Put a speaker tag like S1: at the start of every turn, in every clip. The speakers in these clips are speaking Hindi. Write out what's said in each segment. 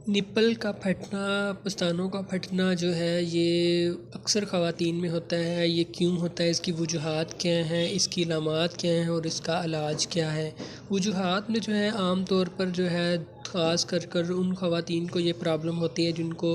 S1: निप्पल का फटना, पस्तानों का फटना जो है ये अक्सर ख़वातीन में होता है। ये क्यों होता है, इसकी वजूहात क्या हैं, इसकी अलामात क्या हैं और इसका इलाज क्या है। वजूहात में जो है आम तौर पर जो है ख़ास कर उन ख़वातीन को ये प्रॉब्लम होती है जिनको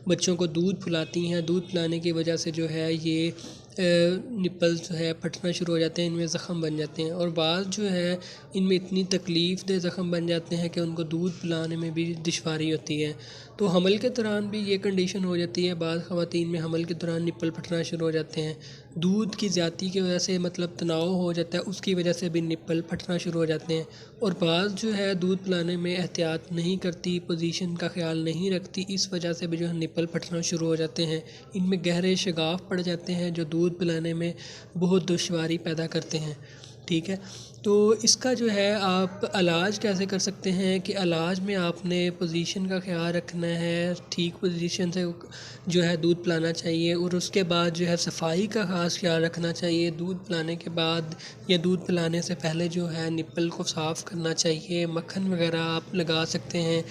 S1: बच्चों को दूध पिलाती हैं। दूध पिलाने की वजह से जो है ये निप्पल जो है फटना शुरू हो जाते हैं, इनमें ज़ख़म बन जाते हैं और बाद जो है इनमें इतनी तकलीफ़ दे ज़ख़म बन जाते हैं कि उनको दूध पिलाने में भी दुश्वारी होती है। तो हमल के दौरान भी ये कंडीशन हो जाती है। बाद ख़वातीन में हमल के दौरान निप्पल फटना शुरू हो जाते हैं। दूध की ज़्यादती की वजह से मतलब तनाव हो जाता है, उसकी वजह से भी निप्पल फटना शुरू हो जाते हैं। और बाद जो है दूध पिलाने में एहतियात नहीं करती, पोजीशन का ख्याल नहीं रखती, इस वजह से भी जो है निप्पल फटना शुरू हो जाते हैं। इनमें गहरे शगाफ पड़ जाते हैं जो दूध पिलाने में बहुत दुश्वारी पैदा करते हैं। ठीक है, तो इसका जो है आप इलाज कैसे कर सकते हैं कि इलाज में आपने पोजीशन का ख्याल रखना है, ठीक पोजीशन से जो है दूध पिलाना चाहिए और उसके बाद जो है सफाई का ख़ास ख्याल रखना चाहिए। दूध पिलाने के बाद या दूध पिलाने से पहले जो है निप्पल को साफ़ करना चाहिए। मक्खन वगैरह आप लगा सकते हैं,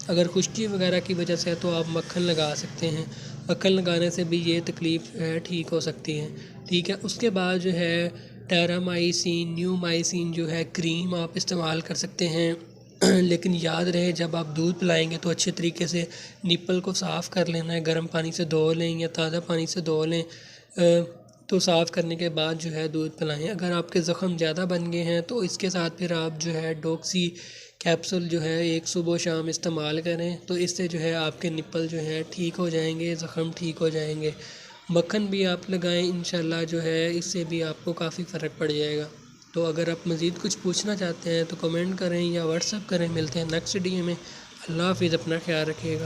S1: अगर खुश्की वगैरह की वजह से है तो आप मक्खन लगा सकते हैं। मक्खन लगाने से भी ये तकलीफ़ है ठीक हो सकती है। ठीक है, उसके बाद जो है टेरामाइसिन, न्यूमाइसिन जो है क्रीम आप इस्तेमाल कर सकते हैं। लेकिन याद रहे जब आप दूध पिलाएंगे तो अच्छे तरीके से निप्पल को साफ़ कर लेना है। गर्म पानी से धो लें या ताज़ा पानी से धो लें, तो साफ़ करने के बाद जो है दूध पिलाएं। अगर आपके ज़ख़म ज़्यादा बन गए हैं तो इसके साथ फिर आप जो है डॉक्सी कैप्सूल जो है एक सुबह शाम इस्तेमाल करें, तो इससे जो है आपके निप्पल जो है ठीक हो जाएंगे, ज़ख़म ठीक हो जाएंगे। मक्खन भी आप लगाएं, इंशाल्लाह जो है इससे भी आपको काफ़ी फ़र्क पड़ जाएगा। तो अगर आप मज़ीद कुछ पूछना चाहते हैं तो कमेंट करें या व्हाट्सअप करें। मिलते हैं नेक्स्ट वीडियो में। अल्लाह हाफ़िज़, अपना ख्याल रखिएगा।